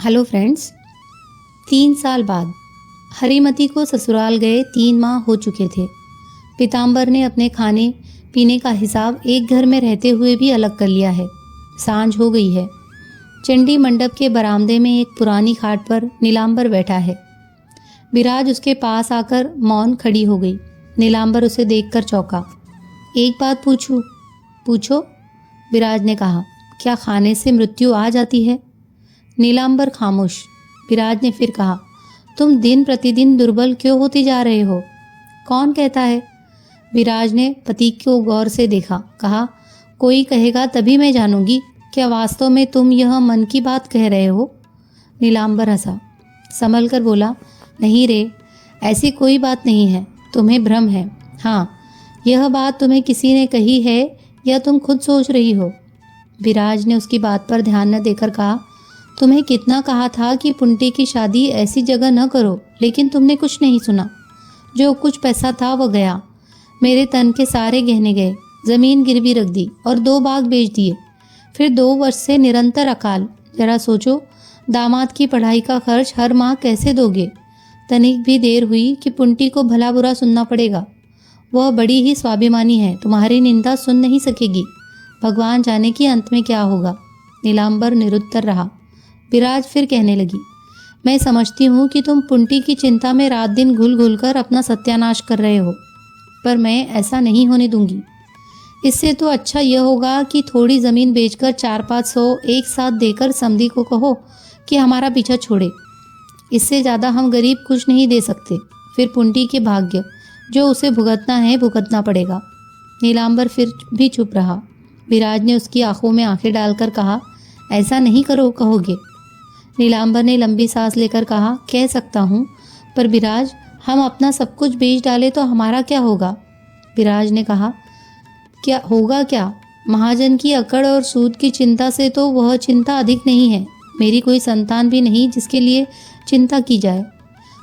Hello friends. 3 साल बाद हरीमती को ससुराल गए 3 माह हो चुके थे। पीताम्बर ने अपने खाने पीने का हिसाब एक घर में रहते हुए भी अलग कर लिया है। सांझ हो गई है। चंडी मंडप के बरामदे में एक पुरानी खाट पर नीलांबर बैठा है। विराज उसके पास आकर मौन खड़ी हो गई। नीलांबर उसे देखकर चौंका। एक बात पूछूं? पूछो, विराज ने कहा। क्या खाने से मृत्यु आ जाती है? नीलांबर खामोश। विराज ने फिर कहा, तुम दिन प्रतिदिन दुर्बल क्यों होती जा रहे हो? कौन कहता है? विराज ने पति को गौर से देखा। कहा, कोई कहेगा तभी मैं जानूंगी। क्या वास्तव में तुम यह मन की बात कह रहे हो? नीलांबर हंसा, संभल कर बोला, नहीं रे, ऐसी कोई बात नहीं है। तुम्हें भ्रम है। हाँ, यह बात तुम्हें किसी ने कही है या तुम खुद सोच रही हो? विराज ने उसकी बात पर ध्यान न देकर कहा, तुम्हें कितना कहा था कि पुंटी की शादी ऐसी जगह न करो, लेकिन तुमने कुछ नहीं सुना। जो कुछ पैसा था वह गया। मेरे तन के सारे गहने गए, जमीन गिरवी रख दी और 2 बाग बेच दिए। फिर 2 वर्ष से निरंतर अकाल। जरा सोचो, दामाद की पढ़ाई का खर्च हर माह कैसे दोगे? तनिक भी देर हुई कि पुंटी को भला बुरा सुनना पड़ेगा। वह बड़ी ही स्वाभिमानी है, तुम्हारी निंदा सुन नहीं सकेगी। भगवान जाने कि अंत में क्या होगा। नीलांबर निरुत्तर रहा। विराज फिर कहने लगी, मैं समझती हूँ कि तुम पुंटी की चिंता में रात दिन घुल घुल कर अपना सत्यानाश कर रहे हो, पर मैं ऐसा नहीं होने दूंगी। इससे तो अच्छा यह होगा कि थोड़ी ज़मीन बेचकर 4-500 एक साथ देकर समधी को कहो कि हमारा पीछा छोड़े। इससे ज़्यादा हम गरीब कुछ नहीं दे सकते। फिर पुंटी के भाग्य, जो उसे भुगतना है भुगतना पड़ेगा। नीलांबर फिर भी चुप रहा। विराज ने उसकी आंखों में आंखें डालकर कहा, ऐसा नहीं कहोगे? नीलांबर ने लंबी सांस लेकर कहा, कह सकता हूँ, पर विराज, हम अपना सब कुछ बेच डाले तो हमारा क्या होगा? विराज ने कहा, क्या होगा क्या? महाजन की अकड़ और सूद की चिंता से तो वह चिंता अधिक नहीं है। मेरी कोई संतान भी नहीं जिसके लिए चिंता की जाए।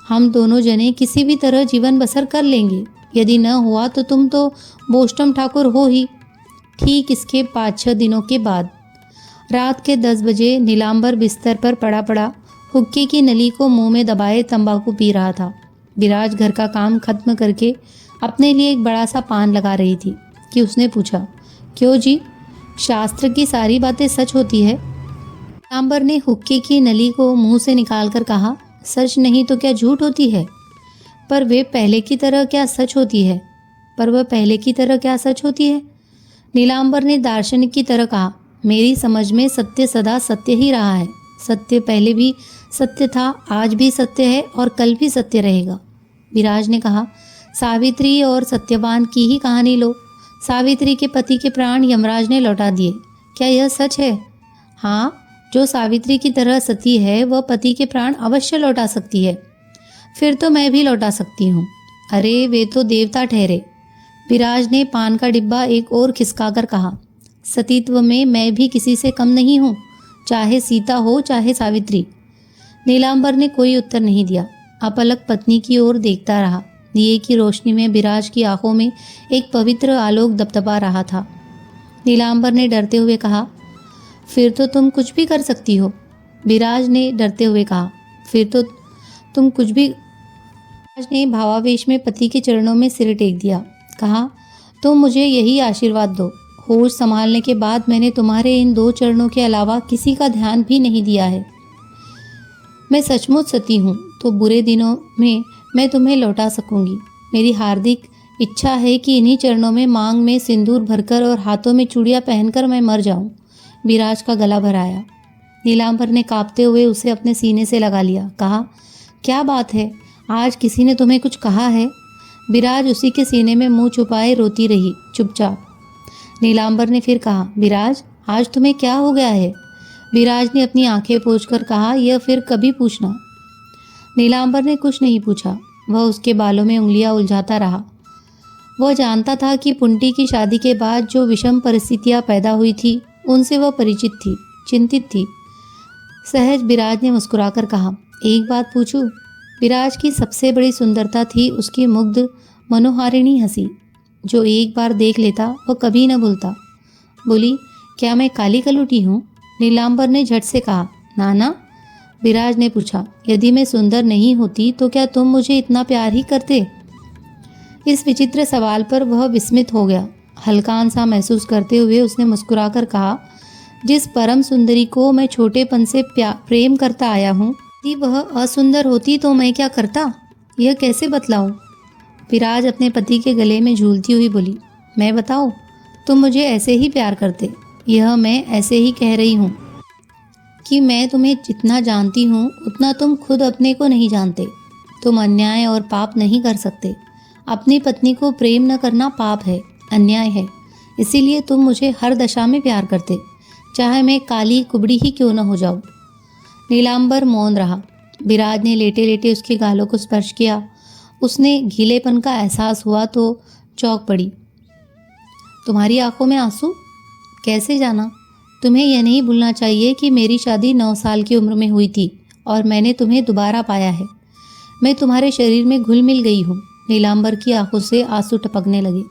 हम दोनों जने किसी भी तरह जीवन बसर कर लेंगे। यदि न हुआ तो तुम तो बोष्टम ठाकुर हो ही। ठीक इसके 5-6 दिनों के बाद रात के 10 बजे नीलांबर बिस्तर पर पड़ा हुक्के की नली को मुंह में दबाए तंबाकू पी रहा था। विराज घर का काम खत्म करके अपने लिए एक बड़ा सा पान लगा रही थी कि उसने पूछा, क्यों जी, शास्त्र की सारी बातें सच होती है? नीलांबर ने हुक्के की नली को मुंह से निकालकर कहा, सच नहीं तो क्या झूठ होती है? पर वह पहले की तरह क्या सच होती है? नीलांबर ने दार्शनिक की तरह कहा, मेरी समझ में सत्य सदा सत्य ही रहा है। सत्य पहले भी सत्य था, आज भी सत्य है और कल भी सत्य रहेगा। विराज ने कहा, सावित्री और सत्यवान की ही कहानी लो। सावित्री के पति के प्राण यमराज ने लौटा दिए। क्या यह सच है? हाँ, जो सावित्री की तरह सती है वह पति के प्राण अवश्य लौटा सकती है। फिर तो मैं भी लौटा सकती हूँ। अरे वे तो देवता ठहरे। विराज ने पान का डिब्बा एक और खिसकाकर कहा, सतीत्व में मैं भी किसी से कम नहीं हूँ, चाहे सीता हो चाहे सावित्री। नीलांबर ने कोई उत्तर नहीं दिया। अपलक पत्नी की ओर देखता रहा। दिए की रोशनी में विराज की आंखों में एक पवित्र आलोक दबदबा रहा था। नीलांबर ने डरते हुए कहा, फिर तो तुम कुछ भी कर सकती हो। विराज ने डरते हुए कहा, फिर तो तुम कुछ भी। विराज ने भावावेश में पति के चरणों में सिर टेक दिया। कहा, तुम मुझे यही आशीर्वाद दो। होश संभालने के बाद मैंने तुम्हारे इन 2 चरणों के अलावा किसी का ध्यान भी नहीं दिया है। मैं सचमुच सती हूँ तो बुरे दिनों में मैं तुम्हें लौटा सकूंगी। मेरी हार्दिक इच्छा है कि इन्हीं चरणों में मांग में सिंदूर भरकर और हाथों में चूड़ियाँ पहनकर मैं मर जाऊं। विराज का गला भराया। नीलांबर ने कांपते हुए उसे अपने सीने से लगा लिया। कहा, क्या बात है, आज किसी ने तुम्हें कुछ कहा है? विराज उसी के सीने में मुंह छुपाए रोती रही, चुपचाप। नीलांबर ने फिर कहा, विराज, आज तुम्हें क्या हो गया है? विराज ने अपनी आंखें पोंछकर कहा, यह फिर कभी पूछना। नीलांबर ने कुछ नहीं पूछा। वह उसके बालों में उंगलियां उलझाता रहा। वह जानता था कि पुंटी की शादी के बाद जो विषम परिस्थितियां पैदा हुई थी उनसे वह परिचित थी, चिंतित थी। सहज विराज ने मुस्कुराकर कहा, एक बात पूछूं? विराज की सबसे बड़ी सुंदरता थी उसकी मुग्ध मनोहारिणी हंसी। जो एक बार देख लेता वह कभी न भूलता। बोली, क्या मैं काली कलूटी हूँ? नीलांबर ने झट से कहा, नाना, विराज ने पूछा, यदि मैं सुंदर नहीं होती तो क्या तुम मुझे इतना प्यार ही करते? इस विचित्र सवाल पर वह विस्मित हो गया। हल्कान सा महसूस करते हुए उसने मुस्कुराकर कहा, जिस परम सुंदरी को मैं छोटेपन से प्रेम करता आया हूँ, यदि वह असुंदर होती तो मैं क्या करता, यह कैसे बतलाऊं? विराज अपने पति के गले में झूलती हुई बोली, मैं बताऊं, तुम मुझे ऐसे ही प्यार करते। यह मैं ऐसे ही कह रही हूँ कि मैं तुम्हें जितना जानती हूँ उतना तुम खुद अपने को नहीं जानते। तुम अन्याय और पाप नहीं कर सकते। अपनी पत्नी को प्रेम न करना पाप है, अन्याय है। इसीलिए तुम मुझे हर दशा में प्यार करते, चाहे मैं काली कुबड़ी ही क्यों न हो जाऊं। नीलांबर मौन रहा। विराज ने लेटे लेटे उसके गालों को स्पर्श किया। उसने गीलेपन का एहसास हुआ तो चौंक पड़ी। तुम्हारी आंखों में आंसू? कैसे जाना? तुम्हें यह नहीं भूलना चाहिए कि मेरी शादी 9 साल की उम्र में हुई थी और मैंने तुम्हें दोबारा पाया है। मैं तुम्हारे शरीर में घुल मिल गई हूँ। नीलांबर की आंखों से आंसू टपकने लगे।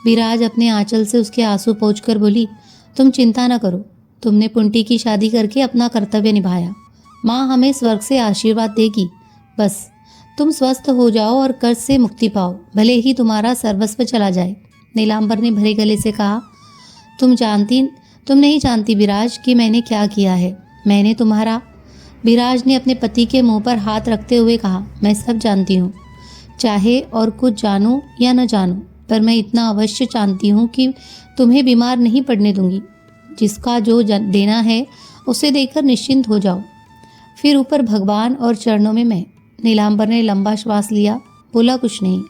विराज अपने आंचल से उसके आंसू पोंछकर बोली, तुम चिंता न करो। तुमने पुंटी की शादी करके अपना कर्तव्य निभाया। माँ हमें स्वर्ग से आशीर्वाद देगी। बस तुम स्वस्थ हो जाओ और कर्ज से मुक्ति पाओ, भले ही तुम्हारा सर्वस्व चला जाए। नीलांबर ने भरे गले से कहा, तुम नहीं जानती विराज कि मैंने क्या किया है। मैंने तुम्हारा। विराज ने अपने पति के मुंह पर हाथ रखते हुए कहा, मैं सब जानती हूँ। चाहे और कुछ जानूं या न जानूं, पर मैं इतना अवश्य जानती हूँ कि तुम्हें बीमार नहीं पड़ने दूंगी। जिसका जो देना है उसे देकर निश्चिंत हो जाओ। फिर ऊपर भगवान और चरणों में मैं। नीलांबर ने लंबा श्वास लिया, बोला कुछ नहीं।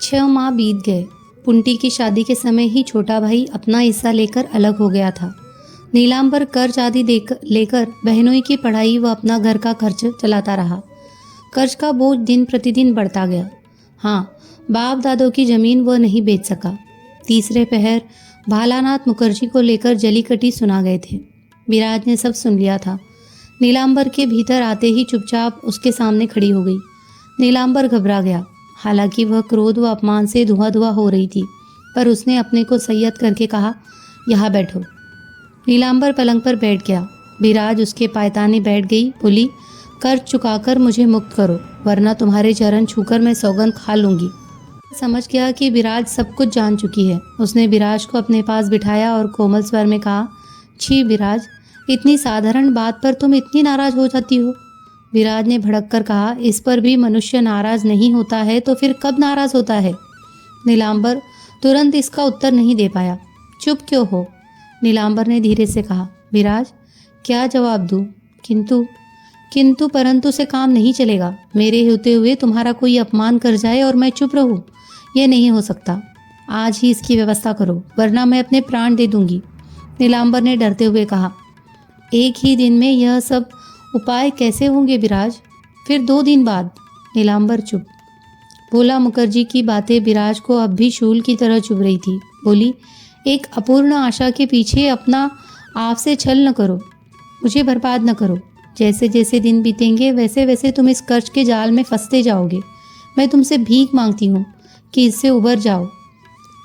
6 माह बीत गए। पुंटी की शादी के समय ही छोटा भाई अपना हिस्सा लेकर अलग हो गया था। नीलांबर कर्ज आदि लेकर बहनों की पढ़ाई व अपना घर का खर्च चलाता रहा। कर्ज का बोझ दिन प्रतिदिन बढ़ता गया। हाँ, बाप दादों की जमीन वह नहीं बेच सका। तीसरे पहर भालानाथ मुखर्जी को लेकर जली कटी सुना गए थे। विराज ने सब सुन लिया था। नीलांबर के भीतर आते ही चुपचाप उसके सामने खड़ी हो गई। नीलांबर घबरा गया। हालांकि वह क्रोध व अपमान से धुआं धुआं हो रही थी, पर उसने अपने को संयत करके कहा, यहाँ बैठो। नीलांबर पलंग पर बैठ गया। विराज उसके पायताने बैठ गई। बोली, कर्ज चुकाकर मुझे मुक्त करो, वरना तुम्हारे चरण छूकर मैं सौगंध खा लूंगी। समझ गया कि विराज सब कुछ जान चुकी है। उसने विराज को अपने पास बिठाया और कोमल स्वर में कहा, छी विराज, इतनी साधारण बात पर तुम इतनी नाराज हो जाती हो। विराज ने भड़क कर कहा, इस पर भी मनुष्य नाराज नहीं होता है तो फिर कब नाराज होता है? नीलांबर तुरंत इसका उत्तर नहीं दे पाया। चुप क्यों हो? नीलांबर ने धीरे से कहा। विराज, क्या जवाब दूं? किंतु परंतु से काम नहीं चलेगा। मेरे होते हुए तुम्हारा कोई अपमान कर जाए और मैं चुप रहूं, यह नहीं हो सकता। आज ही इसकी व्यवस्था करो, वरना मैं अपने प्राण दे दूंगी। नीलांबर ने डरते हुए कहा। एक ही दिन में यह सब उपाय कैसे होंगे विराज? फिर 2 दिन बाद। नीलांबर चुप। भोला मुखर्जी की बातें विराज को अब भी शूल की तरह चुभ रही थी। बोली, एक अपूर्ण आशा के पीछे अपना आप से छल न करो, मुझे बर्बाद न करो। जैसे जैसे दिन बीतेंगे वैसे वैसे तुम इस कर्ज के जाल में फंसते जाओगे। मैं तुमसे भीख मांगती हूँ कि इससे उबर जाओ।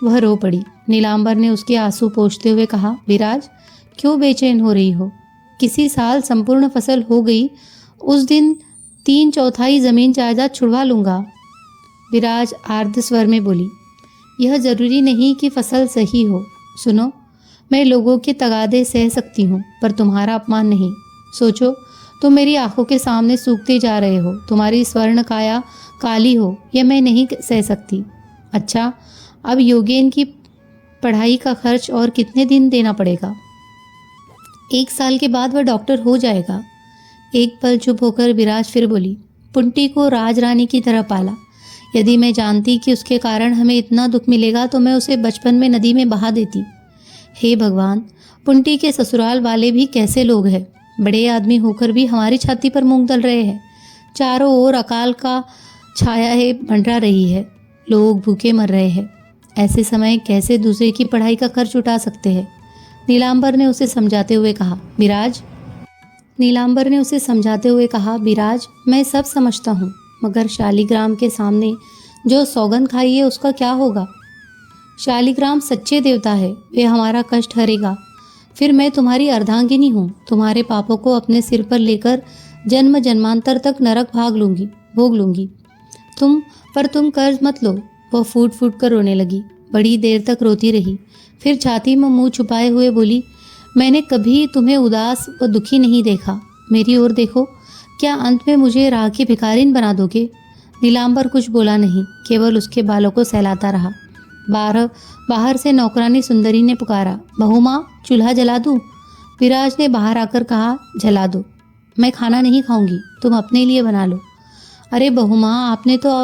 वह रो पड़ी। नीलांबर ने उसके आंसू पोंछते हुए कहा, विराज, क्यों बेचैन हो रही हो? किसी साल संपूर्ण फसल हो गई, उस दिन 3/4 जमीन जायदाद छुड़वा लूंगा। विराज आर्द्र स्वर में बोली, यह जरूरी नहीं कि फसल सही हो। सुनो, मैं लोगों के तगादे सह सकती हूँ, पर तुम्हारा अपमान नहीं। सोचो, तुम मेरी आंखों के सामने सूखते जा रहे हो। तुम्हारी स्वर्ण काया काली हो, यह मैं नहीं सह सकती। अच्छा, अब योगेन की पढ़ाई का खर्च और कितने दिन देना पड़ेगा? 1 साल के बाद वह डॉक्टर हो जाएगा। एक पल चुप होकर विराज फिर बोली, पुंटी को राजरानी की तरह पाला। यदि मैं जानती कि उसके कारण हमें इतना दुख मिलेगा तो मैं उसे बचपन में नदी में बहा देती। हे भगवान, पुंटी के ससुराल वाले भी कैसे लोग हैं? बड़े आदमी होकर भी हमारी छाती पर मूंग दल रहे हैं। चारों ओर अकाल का छाया है मंडरा रही है। लोग भूखे मर रहे हैं। ऐसे समय कैसे दूसरे की पढ़ाई का खर्च उठा सकते हैं? नीलांबर ने उसे समझाते हुए कहा, विराज, मैं सब समझता हूँ, मगर शालिग्राम के सामने जो सौगंध खाई है उसका क्या होगा? शालिग्राम सच्चे देवता है, वे हमारा कष्ट हरेगा। फिर मैं तुम्हारी अर्धांगिनी हूँ। तुम्हारे पापों को अपने सिर पर लेकर जन्म जन्मांतर तक नरक भोग लूंगी। तुम कर्ज मत लो। वह फूट फूट कर रोने लगी। बड़ी देर तक रोती रही, फिर छाती में मुंह छुपाए हुए बोली, मैंने कभी तुम्हें उदास व दुखी नहीं देखा। मेरी ओर देखो, क्या अंत में मुझे राह की भिखारिन बना दोगे? नीलांबर कुछ बोला नहीं, केवल उसके बालों को सहलाता रहा। बाहर से नौकरानी सुंदरी ने पुकारा, बहू माँ, चूल्हा जला दूं? विराज ने बाहर आकर कहा, जला दो। मैं खाना नहीं खाऊंगी, तुम अपने लिए बना लो। अरे बहू माँ, आपने तो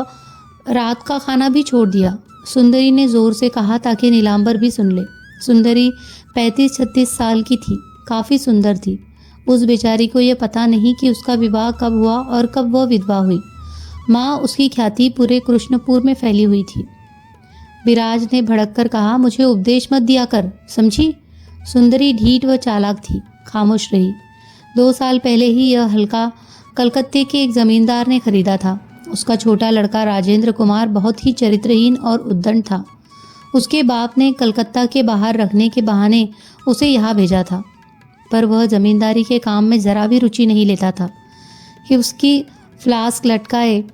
रात का खाना भी छोड़ दिया, सुंदरी ने जोर से कहा ताकि नीलांबर भी सुन ले। सुंदरी 35-36 साल की थी, काफ़ी सुंदर थी। उस बेचारी को यह पता नहीं कि उसका विवाह कब हुआ और कब वह विधवा हुई। माँ, उसकी ख्याति पूरे कृष्णपुर में फैली हुई थी। विराज ने भड़क कर कहा, मुझे उपदेश मत दिया कर, समझी? सुंदरी ढीठ व चालाक थी, खामोश रही। 2 साल पहले ही यह हल्का कलकत्ते के एक जमींदार ने खरीदा था। उसका छोटा लड़का राजेंद्र कुमार बहुत ही चरित्रहीन और उद्दंड था। उसके बाप ने कलकत्ता के बाहर रखने के बहाने उसे यहाँ भेजा था, पर वह जमींदारी के काम में जरा भी रुचि नहीं लेता था कि उसकी फ्लास्क लटकाए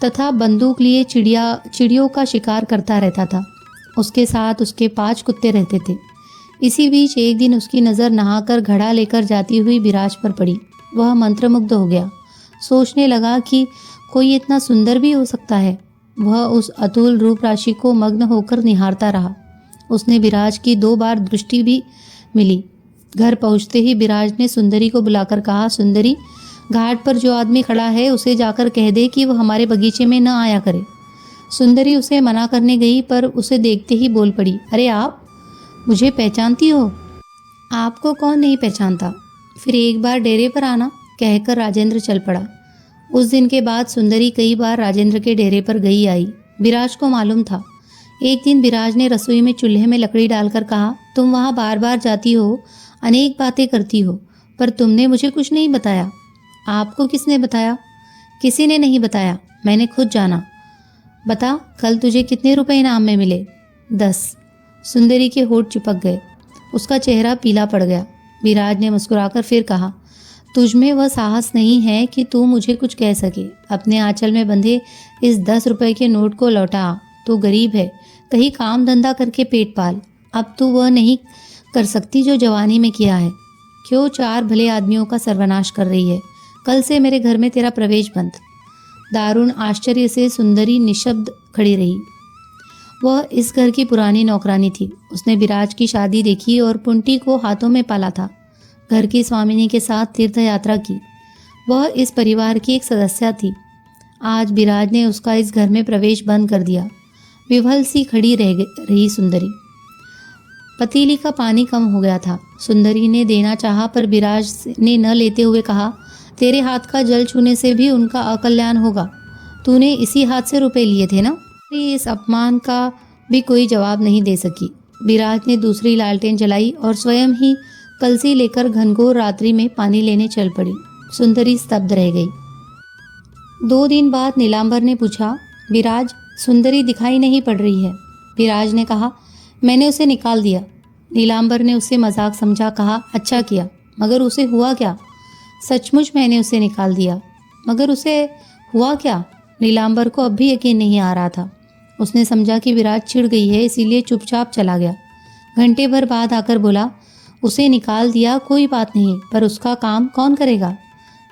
तथा बंदूक लिए चिड़ियों का शिकार करता रहता था। उसके साथ उसके 5 कुत्ते रहते थे। इसी बीच एक दिन उसकी नज़र नहाकर घड़ा लेकर जाती हुई विराज पर पड़ी। वह मंत्रमुग्ध हो गया, सोचने लगा कि कोई इतना सुंदर भी हो सकता है। वह उस अतुल रूप राशि को मग्न होकर निहारता रहा। उसने विराज की 2 बार दृष्टि भी मिली। घर पहुंचते ही विराज ने सुंदरी को बुलाकर कहा, सुंदरी, घाट पर जो आदमी खड़ा है उसे जाकर कह दे कि वह हमारे बगीचे में न आया करे। सुंदरी उसे मना करने गई, पर उसे देखते ही बोल पड़ी, अरे आप मुझे पहचानती हो? आपको कौन नहीं पहचानता, फिर एक बार डेरे पर आना, कहकर राजेंद्र चल पड़ा। उस दिन के बाद सुंदरी कई बार राजेंद्र के डेरे पर गई आई। विराज को मालूम था। एक दिन विराज ने रसोई में चूल्हे में लकड़ी डालकर कहा, तुम वहाँ बार बार जाती हो, अनेक बातें करती हो, पर तुमने मुझे कुछ नहीं बताया। आपको किसने बताया? किसी ने नहीं बताया, मैंने खुद जाना। बता, कल तुझे कितने रुपए इनाम में मिले? 10। सुंदरी के होठ चिपक गए, उसका चेहरा पीला पड़ गया। विराज ने मुस्कुराकर फिर कहा, तुझमें वह साहस नहीं है कि तू मुझे कुछ कह सके। अपने आंचल में बंधे इस 10 रुपए के नोट को लौटा। तू गरीब है, कहीं काम धंधा करके पेट पाल। अब तू वह नहीं कर सकती जो जवानी में किया है। क्यों 4 भले आदमियों का सर्वनाश कर रही है? कल से मेरे घर में तेरा प्रवेश बंद। दारुण आश्चर्य से सुंदरी निशब्द खड़ी रही। वह इस घर की पुरानी नौकरानी थी। उसने विराज की शादी देखी और पुंटी को हाथों में पाला था। घर की स्वामिनी के साथ तीर्थ यात्रा की। वह इस परिवार की एक सदस्य थी। आज विराज ने उसका इस घर में प्रवेश बंद कर दिया। विवल सी खड़ी रही सुंदरी। पतीली का पानी कम हो गया था। सुंदरी ने देना चाहा, पर विराज ने न लेते हुए कहा, तेरे हाथ का जल छूने से भी उनका अकल्याण होगा। तूने इसी हाथ से रुपए लिए थे ना? इस अपमान का भी कोई जवाब नहीं दे सकी। विराज ने दूसरी लालटेन जलाई और स्वयं ही कलसी लेकर घनघोर रात्रि में पानी लेने चल पड़ी। सुंदरी स्तब्ध रह गई। 2 दिन बाद नीलांबर ने पूछा, विराज, सुंदरी दिखाई नहीं पड़ रही है। विराज ने कहा, मैंने उसे निकाल दिया। नीलांबर ने उसे मजाक समझा, कहा, अच्छा किया, मगर उसे हुआ क्या? सचमुच मैंने उसे निकाल दिया, मगर उसे हुआ क्या? नीलांबर को अब भी यकीन नहीं आ रहा था। उसने समझा कि विराज चिढ़ गई है, इसीलिए चुपचाप चला गया। घंटे भर बाद आकर बोला, उसे निकाल दिया कोई बात नहीं, पर उसका काम कौन करेगा?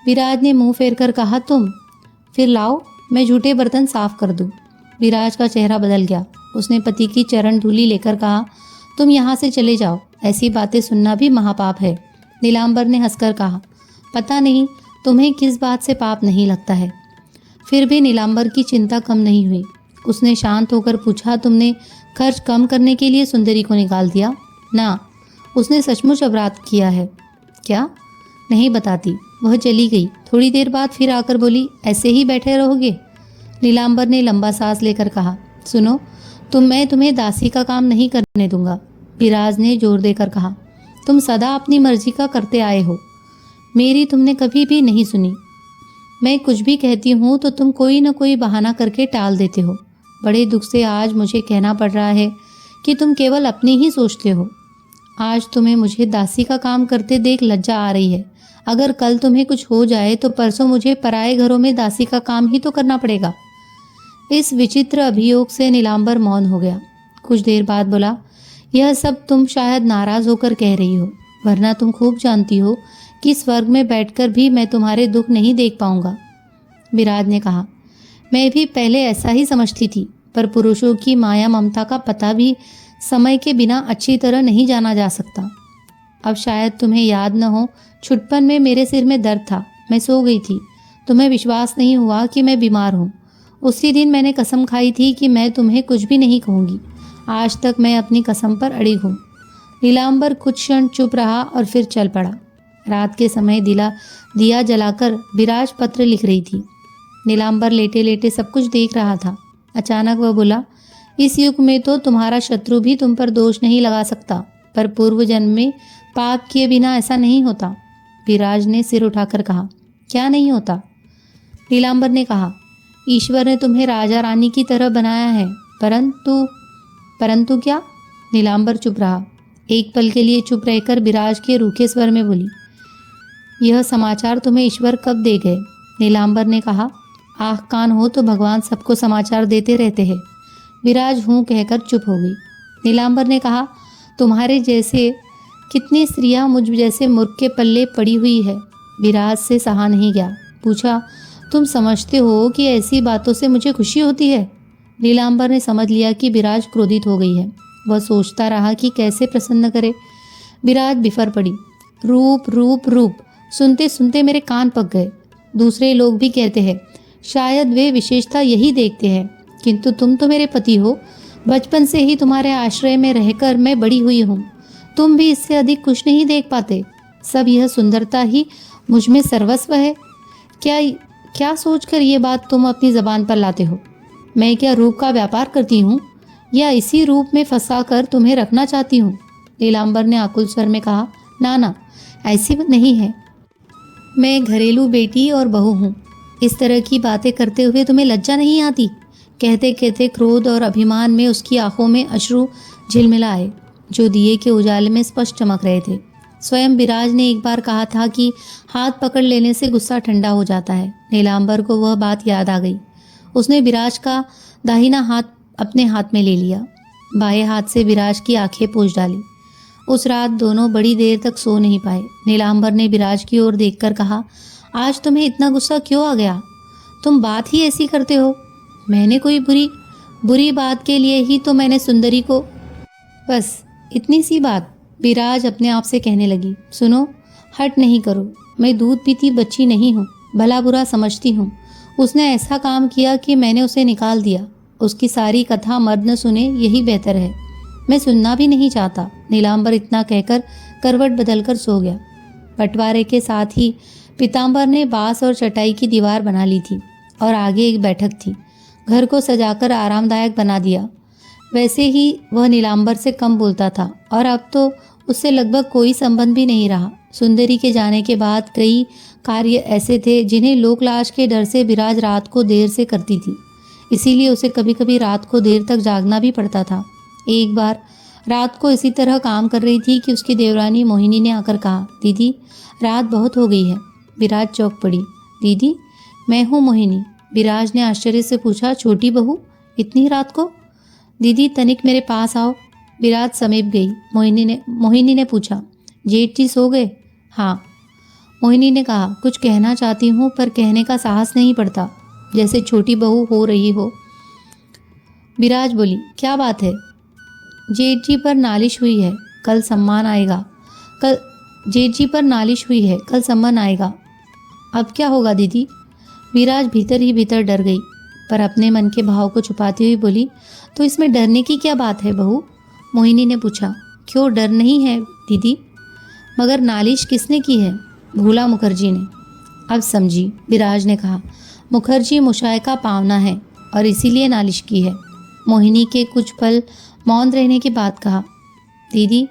विराज ने मुंह फेर कर कहा, तुम। फिर लाओ, मैं झूठे बर्तन साफ कर दूं। विराज का चेहरा बदल गया। उसने पति की चरण धूली लेकर कहा, तुम यहाँ से चले जाओ, ऐसी बातें सुनना भी महापाप है। नीलांबर ने हंसकर कहा, पता नहीं तुम्हें किस बात से पाप नहीं लगता है। फिर भी नीलांबर की चिंता कम नहीं हुई। उसने शांत होकर पूछा, तुमने खर्च कम करने के लिए सुंदरी को निकाल दिया? ना, उसने सचमुच अपराध किया है। क्या? नहीं बताती। वह चली गई। थोड़ी देर बाद फिर आकर बोली, ऐसे ही बैठे रहोगे? नीलांबर ने लंबा सांस लेकर कहा, सुनो, मैं तुम्हें दासी का काम नहीं करने दूंगा। विराज ने जोर देकर कहा, तुम सदा अपनी मर्जी का करते आए हो, मेरी तुमने कभी भी नहीं सुनी। मैं कुछ भी कहती हूँ तो तुम कोई न कोई बहाना करके टाल देते हो। बड़े दुख से आज मुझे कहना पड़ रहा है कि तुम केवल अपनी ही सोचते हो। आज तुम्हें मुझे दासी का काम करते देख लज्जा आ रही है। अगर कल तुम्हें कुछ हो जाए तो परसों मुझे पराए घरों में दासी का काम ही तो करना पड़ेगा। इस विचित्र अभियोग से नीलांबर मौन हो गया। कुछ देर बाद बोला, यह सब तुम शायद नाराज होकर कह रही हो, वरना तुम खूब जानती हो कि स्वर्ग में बैठकर भी मैं तुम्हारे दुख नहीं देख पाऊंगा। विराज ने कहा, मैं भी पहले ऐसा ही समझती थी, पर पुरुषों की माया ममता का पता भी समय के बिना अच्छी तरह नहीं जाना जा सकता। अब शायद तुम्हें याद न हो, छुटपन में मेरे सिर में दर्द था, मैं सो गई थी। तुम्हें विश्वास नहीं हुआ कि मैं बीमार हूँ। उसी दिन मैंने कसम खाई थी कि मैं तुम्हें कुछ भी नहीं कहूँगी। आज तक मैं अपनी कसम पर अड़ी हूँ। नीलांबर कुछ क्षण चुप रहा और फिर चल पड़ा। रात के समय दिया जलाकर विराज पत्र लिख रही थी। नीलांबर लेटे लेटे सब कुछ देख रहा था। अचानक वह बोला, इस युग में तो तुम्हारा शत्रु भी तुम पर दोष नहीं लगा सकता, पर पूर्व जन्म में पाप किए बिना ऐसा नहीं होता। विराज ने सिर उठाकर कहा, क्या नहीं होता? नीलांबर ने कहा, ईश्वर ने तुम्हें राजा रानी की तरह बनाया है, परंतु क्या? नीलांबर चुप रहा। एक पल के लिए चुप रहकर विराज के रूखे स्वर में बोली, यह समाचार तुम्हें ईश्वर कब दे गए? नीलांबर ने कहा, आँख कान हो तो भगवान सबको समाचार देते रहते हैं। विराज हूँ कहकर चुप हो गई। नीलांबर ने कहा, तुम्हारे जैसे कितनी स्त्रियां मुझ जैसे मूर्ख के पल्ले पड़ी हुई है। विराज से सहा नहीं गया। पूछा, तुम समझते हो कि ऐसी बातों से मुझे खुशी होती है? नीलांबर ने समझ लिया कि विराज क्रोधित हो गई है। वह सोचता रहा कि कैसे प्रसन्न करे। विराज बिफर पड़ी, रूप रूप रूप, सुनते सुनते मेरे कान पक गए। दूसरे लोग भी कहते हैं, शायद वे विशेषता यही देखते हैं, किंतु तुम तो मेरे पति हो। बचपन से ही तुम्हारे आश्रय में रहकर मैं बड़ी हुई हूँ। तुम भी इससे अधिक कुछ नहीं देख पाते। सब यह सुंदरता ही मुझ में सर्वस्व है। क्या सोचकर ये बात तुम अपनी जबान पर लाते हो? मैं क्या रूप का व्यापार करती हूँ, या इसी रूप में फंसाकर तुम्हें रखना चाहती हूँ? नीलांबर ने आकुल स्वर में कहा, ना, ऐसी नहीं है। मैं घरेलू बेटी और बहू हूँ। इस तरह की बातें करते हुए तुम्हें लज्जा नहीं आती? कहते कहते क्रोध और अभिमान में उसकी आंखों में अश्रु झिलमिलाए, जो दिए के उजाले में स्पष्ट चमक रहे थे। स्वयं विराज ने एक बार कहा था कि हाथ पकड़ लेने से गुस्सा ठंडा हो जाता है। नीलांबर को वह बात याद आ गई। उसने विराज का दाहिना हाथ अपने हाथ में ले लिया, बाएं हाथ से विराज की आंखें पोंछ डाली। उस रात दोनों बड़ी देर तक सो नहीं पाए। नीलांबर ने विराज की ओर देखकर कहा, आज तुम्हें इतना गुस्सा क्यों आ गया? तुम बात ही ऐसी करते हो। मैंने कोई बुरी बात के लिए ही तो मैंने सुंदरी को, बस इतनी सी बात। विराज अपने आप से कहने लगी, सुनो, हट नहीं करो। मैं दूध पीती बच्ची नहीं हूँ, भला बुरा समझती हूँ। उसने ऐसा काम किया कि मैंने उसे निकाल दिया। उसकी सारी कथा मर्द न सुने, यही बेहतर है। मैं सुनना भी नहीं चाहता। नीलांबर इतना कहकर करवट बदलकर सो गया। बंटवारे के साथ ही पीताम्बर ने बांस और चटाई की दीवार बना ली थी और आगे एक बैठक थी। घर को सजाकर आरामदायक बना दिया। वैसे ही वह नीलांबर से कम बोलता था और अब तो उससे लगभग कोई संबंध भी नहीं रहा। सुंदरी के जाने के बाद कई कार्य ऐसे थे जिन्हें लोकलाज के डर से विराज रात को देर से करती थी। इसीलिए उसे कभी कभी रात को देर तक जागना भी पड़ता था। एक बार रात को इसी तरह काम कर रही थी कि उसकी देवरानी मोहिनी ने आकर कहा, दीदी रात बहुत हो गई है। विराज चौंक पड़ी। दीदी, मैं हूँ मोहिनी। विराज ने आश्चर्य से पूछा, छोटी बहू, इतनी रात को? दीदी तनिक मेरे पास आओ। विराज समीप गई। मोहिनी ने पूछा, जेठ जी सो गए? हाँ, मोहिनी ने कहा, कुछ कहना चाहती हूँ पर कहने का साहस नहीं पड़ता, जैसे छोटी बहू हो रही हो। विराज बोली, क्या बात है? जेठ जी पर नालिश हुई है, कल सम्मान आएगा। जेठ जी पर नालिश हुई है, कल सम्मान आएगा। अब क्या होगा दीदी? विराज भीतर ही भीतर डर गई, पर अपने मन के भाव को छुपाती हुई बोली, तो इसमें डरने की क्या बात है बहू? मोहिनी ने पूछा, क्यों डर नहीं है दीदी? मगर नालिश किसने की है? भूला मुखर्जी ने। अब समझी, विराज ने कहा, मुखर्जी मुशायका पावना है और इसीलिए नालिश की है। मोहिनी के कुछ पल मौन रहने के बाद कहा, दीदी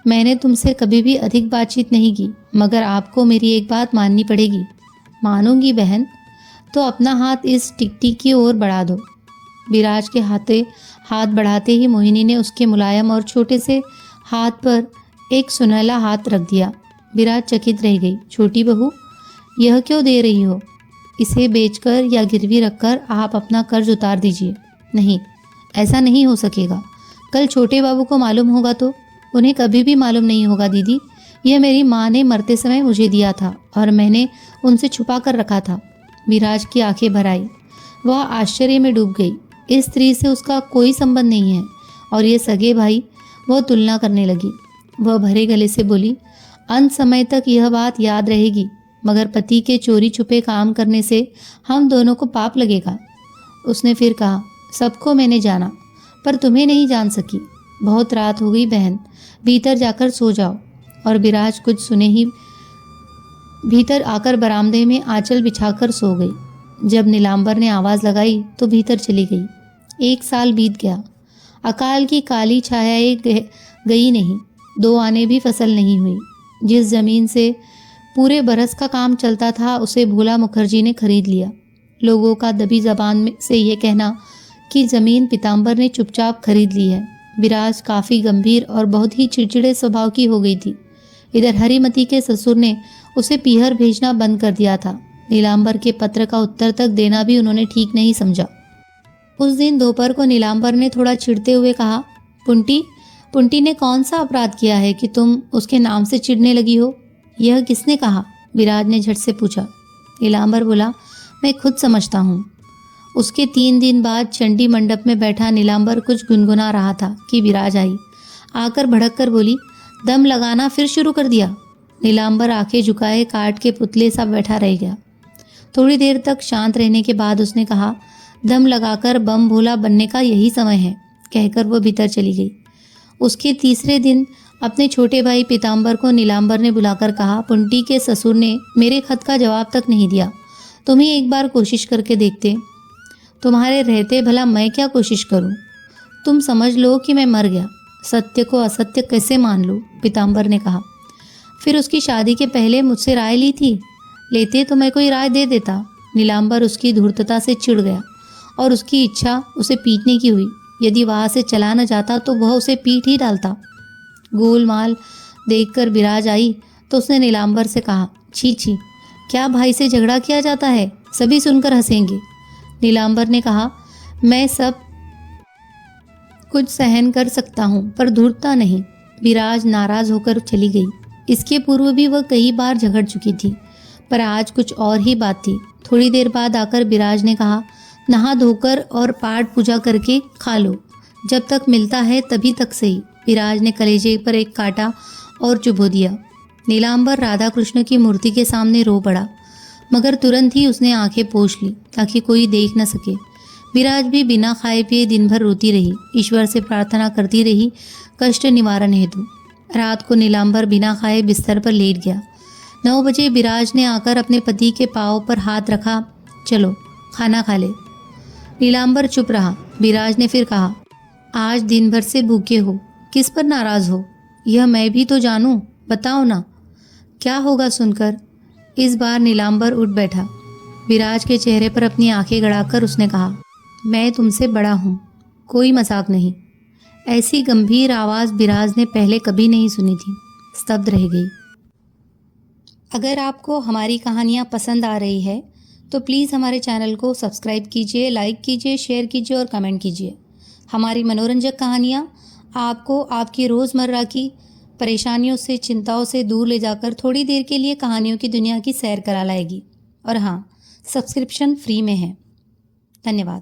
मैंने तुमसे कभी भी अधिक बातचीत नहीं की, मगर आपको मेरी एक बात माननी पड़ेगी। मानूंगी बहन, तो अपना हाथ इस टिकटी की ओर बढ़ा दो। विराज के हाथ बढ़ाते ही मोहिनी ने उसके मुलायम और छोटे से हाथ पर एक सुनहला हाथ रख दिया। विराज चकित रह गई। छोटी बहू, यह क्यों दे रही हो? इसे बेचकर या गिरवी रखकर आप अपना कर्ज उतार दीजिए। नहीं, ऐसा नहीं हो सकेगा। कल छोटे बाबू को मालूम होगा तो? उन्हें कभी भी मालूम नहीं होगा दीदी। यह मेरी माँ ने मरते समय मुझे दिया था और मैंने उनसे छुपा कर रखा था। विराज की आंखें भर आई। वह आश्चर्य में डूब गई। इस स्त्री से उसका कोई संबंध नहीं है और ये सगे भाई। वह तुलना करने लगी। वह भरे गले से बोली, अंत समय तक यह बात याद रहेगी, मगर पति के चोरी छुपे काम करने से हम दोनों को पाप लगेगा। उसने फिर कहा, सबको मैंने जाना पर तुम्हें नहीं जान सकी। बहुत रात हो गई बहन, भीतर जाकर सो जाओ। और विराज कुछ सुने ही भीतर आकर बरामदे में आंचल बिछाकर सो गई। जब नीलांबर ने आवाज़ लगाई तो भीतर चली गई। 1 साल बीत गया। अकाल की काली छायाएं गई नहीं। 2 आने भी फसल नहीं हुई। जिस जमीन से पूरे बरस का काम चलता था उसे भोला मुखर्जी ने खरीद लिया। लोगों का दबी जबान से यह कहना कि जमीन पीताम्बर ने चुपचाप खरीद ली है। विराज काफ़ी गंभीर और बहुत ही चिड़चिड़े स्वभाव की हो गई थी। इधर हरिमती के ससुर ने उसे पीहर भेजना बंद कर दिया था। नीलांबर के पत्र का उत्तर तक देना भी उन्होंने ठीक नहीं समझा। उस दिन दोपहर को नीलांबर ने थोड़ा चिढ़ते हुए कहा, पुंटी ने कौन सा अपराध किया है कि तुम उसके नाम से चिढ़ने लगी हो? यह किसने कहा? विराज ने झट से पूछा। नीलांबर बोला, मैं खुद समझता हूँ। उसके 3 दिन बाद चंडी मंडप में बैठा नीलांबर कुछ गुनगुना रहा था कि विराज आई। आकर भड़क कर बोली, दम लगाना फिर शुरू कर दिया। नीलांबर आंखें झुकाए काट के पुतले सा बैठा रह गया। थोड़ी देर तक शांत रहने के बाद उसने कहा, दम लगाकर बम भोला बनने का यही समय है। कहकर वो भीतर चली गई। उसके तीसरे दिन अपने छोटे भाई पीताम्बर को नीलांबर ने बुलाकर कहा, पुंटी के ससुर ने मेरे खत का जवाब तक नहीं दिया। तुम ही एक बार कोशिश करके देखते। तुम्हारे रहते भला मैं क्या कोशिश करूं? तुम समझ लो कि मैं मर गया। सत्य को असत्य कैसे मान लूं? पीताम्बर ने कहा। फिर उसकी शादी के पहले मुझसे राय ली थी। लेते तो मैं कोई राय दे देता। नीलांबर उसकी धूर्तता से चिढ़ गया और उसकी इच्छा उसे पीटने की हुई। यदि वहाँ से चला न जाता तो वह उसे पीट ही डालता। गोलमाल देखकर विराज आई तो उसने नीलांबर से कहा, छी छी, क्या भाई से झगड़ा किया जाता है? सभी सुनकर हंसेंगे। नीलांबर ने कहा, मैं सब कुछ सहन कर सकता हूँ पर धूर्तता नहीं। विराज नाराज होकर चली गई। इसके पूर्व भी वह कई बार झगड़ चुकी थी पर आज कुछ और ही बात थी। थोड़ी देर बाद आकर विराज ने कहा, नहा धोकर और पाठ पूजा करके खा लो। जब तक मिलता है तभी तक सही। विराज ने कलेजे पर एक काटा और चुभो दिया। नीलांबर राधा कृष्ण की मूर्ति के सामने रो पड़ा, मगर तुरंत ही उसने आंखें पोंछ ली ताकि कोई देख न सके। विराज भी बिना खाए पिए दिन भर रोती रही, ईश्वर से प्रार्थना करती रही कष्ट निवारण हेतु। रात को नीलांबर बिना खाए बिस्तर पर लेट गया। 9 बजे विराज ने आकर अपने पति के पाँव पर हाथ रखा, चलो खाना खा ले। नीलांबर चुप रहा। विराज ने फिर कहा, आज दिन भर से भूखे हो, किस पर नाराज हो? यह मैं भी तो जानूं, बताओ ना। क्या होगा सुनकर? इस बार नीलांबर उठ बैठा। विराज के चेहरे पर अपनी आंखें गड़ाकर उसने कहा, मैं तुमसे बड़ा हूँ, कोई मजाक नहीं। ऐसी गंभीर आवाज़ विराज ने पहले कभी नहीं सुनी थी। स्तब्ध रह गई। अगर आपको हमारी कहानियाँ पसंद आ रही है तो प्लीज़ हमारे चैनल को सब्सक्राइब कीजिए, लाइक कीजिए, शेयर कीजिए और कमेंट कीजिए। हमारी मनोरंजक कहानियाँ आपको आपकी रोज़मर्रा की परेशानियों से, चिंताओं से दूर ले जाकर थोड़ी देर के लिए कहानियों की दुनिया की सैर करा लाएगी। और हाँ, सब्सक्रिप्शन फ्री में है। धन्यवाद।